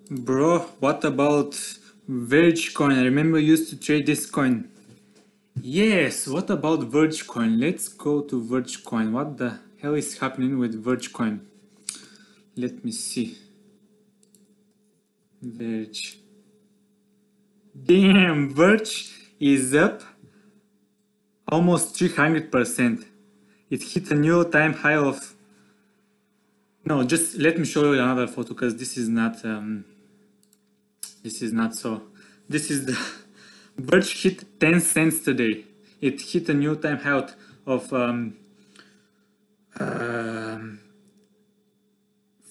Bro, what about Verge coin? I remember you used to trade this coin. Yes, what about Verge coin? Let's go to Verge coin. What the hell is happening with Verge coin? Let me see. Verge. Damn, Verge is up almost 300%. It hit a new time high of. No, just let me show you another photo because this is not. This is not so. This is the Verge hit 10 cents today. It hit a new time high of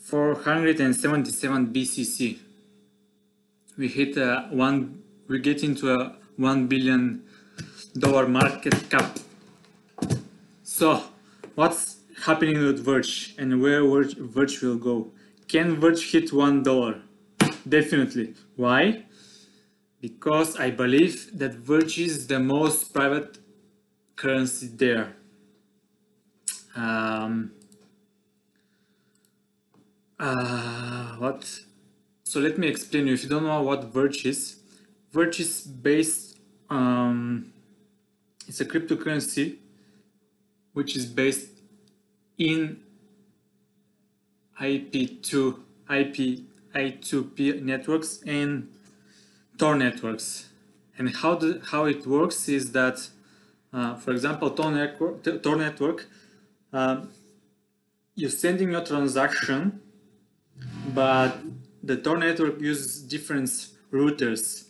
477 BCC. We hit one. We get into a $1 billion market cap. So, what's happening with Verge and where Verge will go? Can Verge hit $1? Definitely. Why? Because I believe that Verge is the most private currency there. What? So let me explain you. If you don't know what Verge is based. It's a cryptocurrency which is based in I2P networks and Tor networks. And how it works is that, for example, Tor network, you're sending your transaction, but the Tor network uses different routers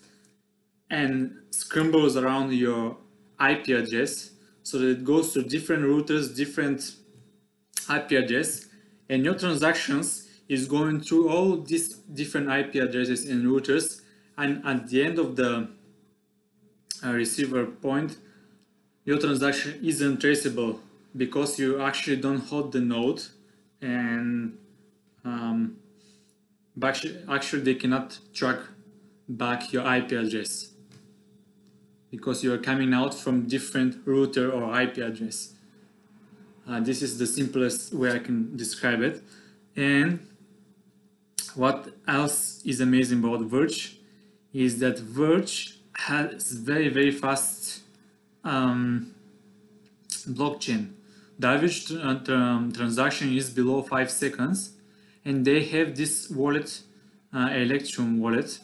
and scrambles around your IP address so that it goes to different routers, different IP address, and your transactions is going through all these different IP addresses and routers, and at the end of the receiver point, your transaction isn't traceable because you actually don't hold the node, and actually they cannot track back your IP address because you are coming out from different router or IP address. This is the simplest way I can describe it. And what else is amazing about Verge is that Verge has very, very fast blockchain. The average transaction is below 5 seconds, and they have this wallet, Electrum wallet,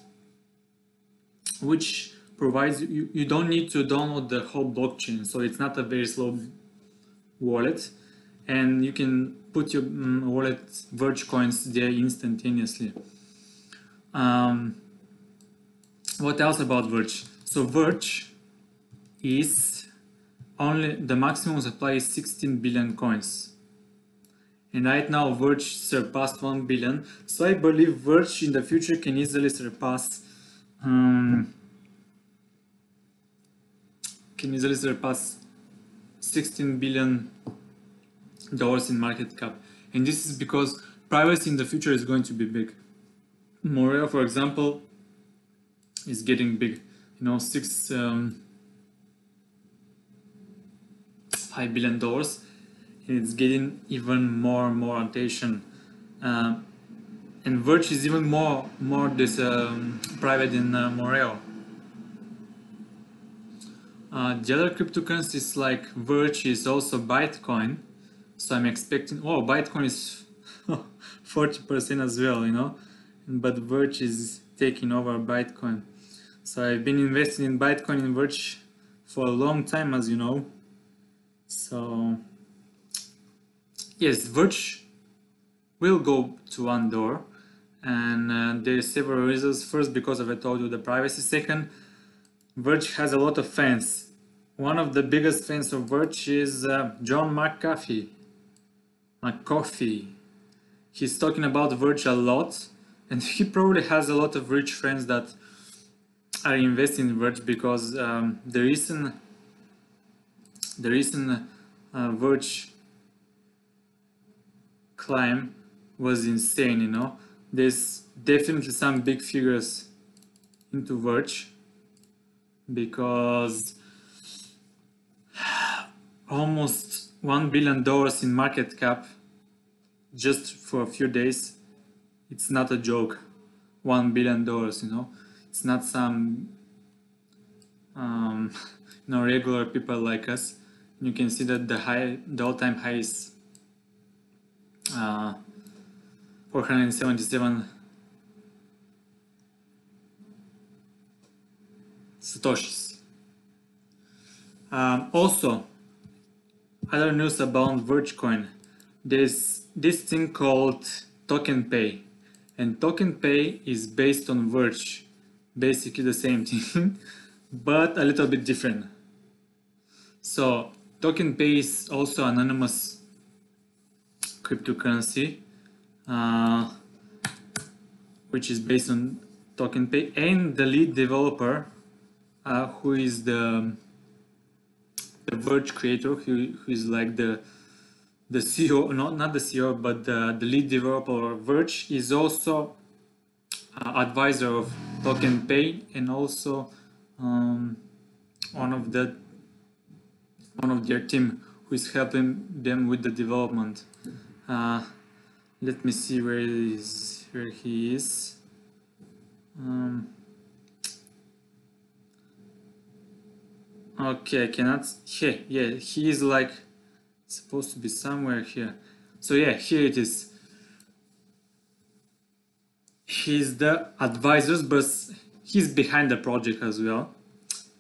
which provides you don't need to download the whole blockchain, so it's not a very slow wallet, and you can put your wallet Verge coins there instantaneously. What else about Verge? So Verge is only the maximum supply is 16 billion coins, and right now Verge surpassed 1 billion. So I believe Verge in the future can easily surpass 16 billion dollars in market cap, and this is because privacy in the future is going to be big. Moreo, for example, is getting big. You know, $5 billion, and it's getting even more attention. And Verge is even more this private than Moreo. The other cryptocurrencies like Verge is also Bitcoin, so I'm expecting. Oh, Bitcoin is 40% as well, you know, but Verge is taking over Bitcoin. So I've been investing in Bitcoin and Verge for a long time, as you know. So yes, Verge will go to $1, and there's several reasons. First, because I told you the privacy. Second, Verge has a lot of fans. One of the biggest fans of Verge is John McAfee. He's talking about Verge a lot, and he probably has a lot of rich friends that are investing in Verge because the recent Verge climb was insane. You know, there's definitely some big figures into Verge because almost $1 billion in market cap just for a few days. It's not a joke. $1 billion, you know. It's not some you know, regular people like us. You can see that the all-time high is 477 satoshis. Also, other news about Verge coin. There's this thing called TokenPay, and TokenPay is based on Verge, basically the same thing, but a little bit different. So TokenPay is also anonymous cryptocurrency, which is based on TokenPay, and the lead developer, who is the Verge creator, who is like the CEO, not the CEO, but the lead developer of Verge, is also advisor of TokenPay, and also one of their team who is helping them with the development. Let me see where he is. Okay, I cannot. Yeah, he is like supposed to be somewhere here. So yeah, here it is. He's the advisors, but he's behind the project as well.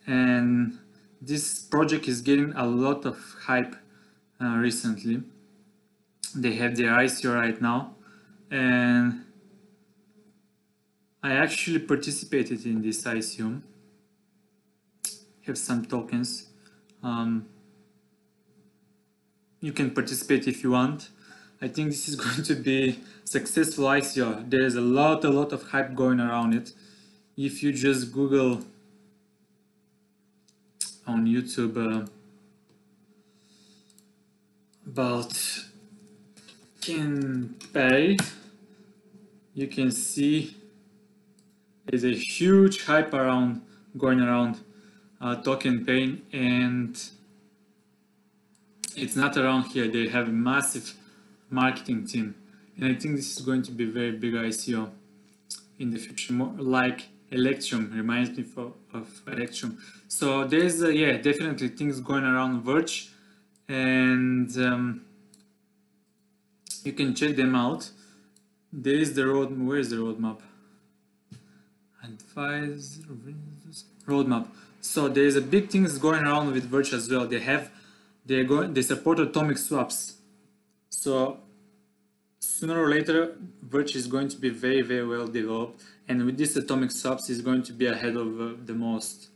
And this project is getting a lot of hype recently. They have their ICO right now, and I actually participated in this ICO. Have some tokens. You can participate if you want. I think this is going to be successful ICO. There's a lot of hype going around it. If you just Google on YouTube about TokenPay, you can see there's a huge hype going around TokenPay, and it's not around here. They have a massive marketing team, and I think this is going to be a very big ICO in the future, more like Electrum. Reminds me of Electrum. So there's yeah, definitely things going around Verge, and you can check them out. There is the road. Where is the roadmap? Advise roadmap. So there's a big things going around with Verge as well. They support atomic swaps. So sooner or later, Verge is going to be very well developed, and with this atomic swaps is going to be ahead of the most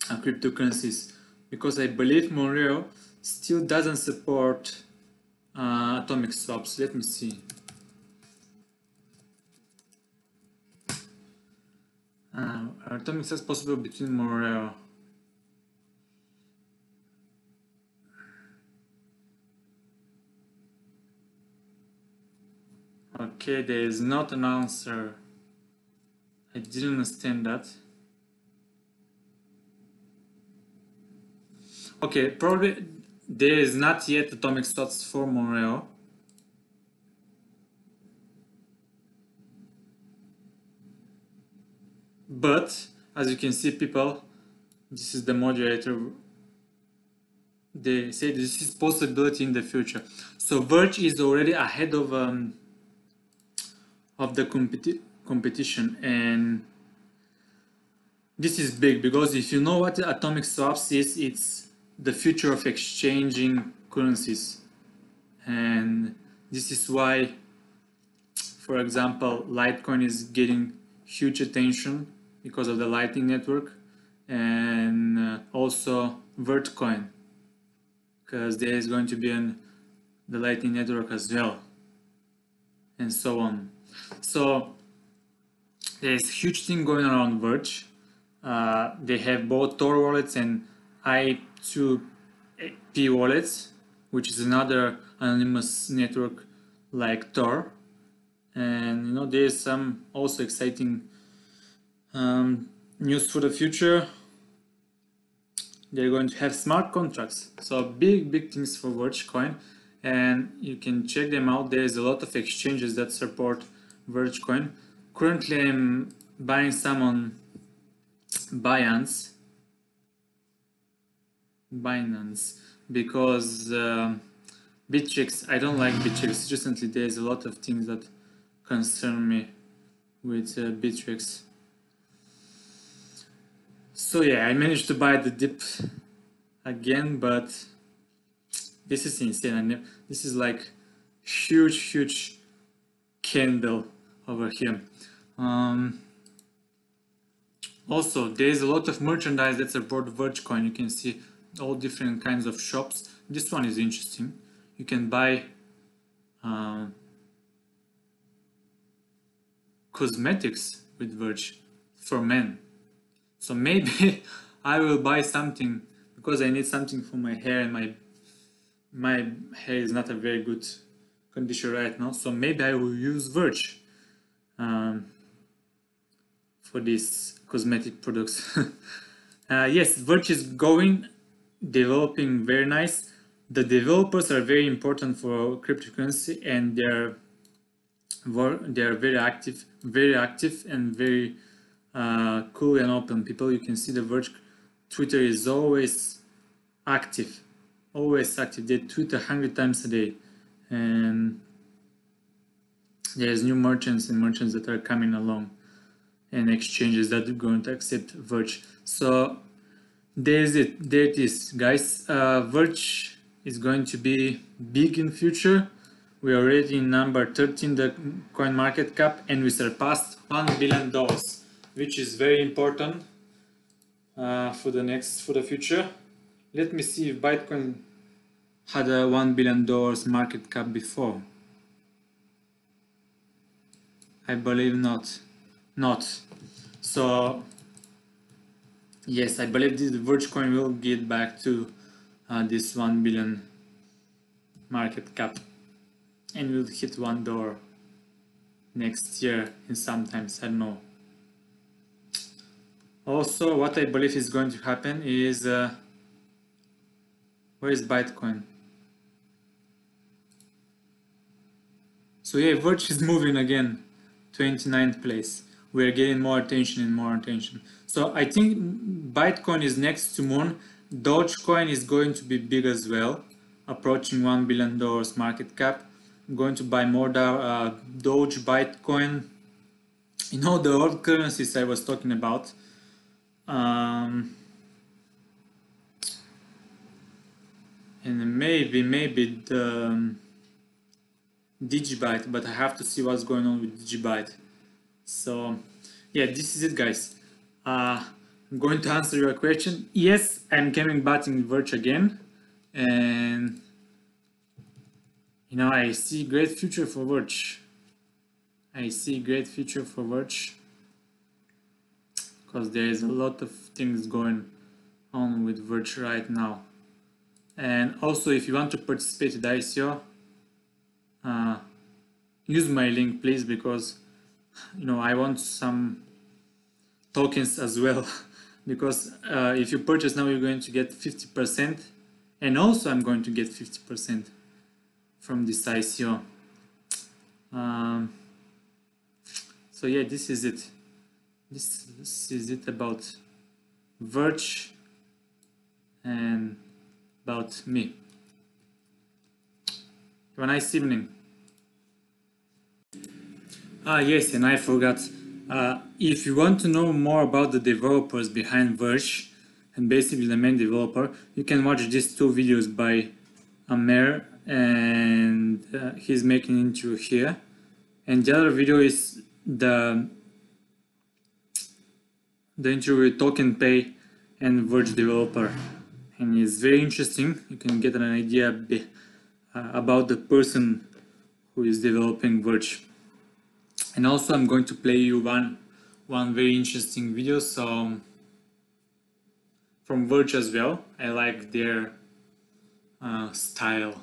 cryptocurrencies, because I believe Monero still doesn't support atomic swaps. Let me see. Are atomic swaps possible between Monero? Okay, there is not an answer. I didn't understand that. Okay, probably there is not yet atomic swaps for Monero. But as you can see, people, this is the moderator. They say this is possibility in the future. So Verge is already ahead of the competition, and this is big, because if you know what atomic swaps is, it's the future of exchanging currencies, and this is why, for example, Litecoin is getting huge attention because of the Lightning Network, and also Vergecoin, because there is going to be on the Lightning Network as well, and so on. So there's a huge thing going around Verge. They have both Tor wallets and I2P wallets, which is another anonymous network like Tor. And you know, there's some also exciting news for the future. They're going to have smart contracts, so big things for Vergecoin, and you can check them out. There's a lot of exchanges that support Vergecoin. currently I'm buying some on Binance because Bittrex, I don't like Bittrex. Recently there's a lot of things that concern me with Bittrex. So yeah, I managed to buy the dip again, but this is insane. This is like huge candle over here. Also, there's a lot of merchandise that's aboard Verge coin. You can see all different kinds of shops. This one is interesting. You can buy cosmetics with Verge for men. So maybe I will buy something because I need something for my hair, and my hair is not a very good condition right now. So maybe I will use Verge for these cosmetic products. Yes, Verge is developing very nice. The developers are very important for cryptocurrency, and they're very active and very cool and open people. You can see the Verge Twitter is always active. They tweet 100 times a day, and there's new merchants that are coming along, and exchanges that are going to accept Verge. So there it is, guys. Verge is going to be big in future. We are already in number 13 the coin market cap, and we surpassed $1 billion, which is very important for the future. Let me see if Bitcoin had a $1 billion market cap before. I believe not. So yes, I believe this Verge coin will get back to this 1 billion market cap, and will hit $1 next year in sometimes, I don't know. Also, what I believe is going to happen is where is Bitcoin? So yeah, Verge is moving again, 29th place. We are getting more attention and more attention. So I think Bitcoin is next to Moon. Dogecoin is going to be big as well, approaching $1 billion market cap. I'm going to buy more Doge, Bitcoin, the old currencies I was talking about. And maybe the Digibyte, but I have to see what's going on with Digibyte. So yeah, this is it, guys. I'm going to answer your question. Yes, I'm coming back in Verge again, and I see great future for Verge. Because there is a lot of things going on with Verge right now. And also, if you want to participate in the ICO, use my link, please, because I want some tokens as well. Because if you purchase now, you're going to get 50%, and also I'm going to get 50% from this ICO. So yeah, this is it. This is it about Verge and about me. Have a nice evening. Yes, and I forgot. If you want to know more about the developers behind Verge, and basically the main developer, you can watch these two videos by Amer, and he's making intro here. And the other video is the interview with TokenPay and Verge developer, and it's very interesting. You can get an idea about the person who is developing Verge. And also I'm going to play you one very interesting video from Verge as well. I like their style.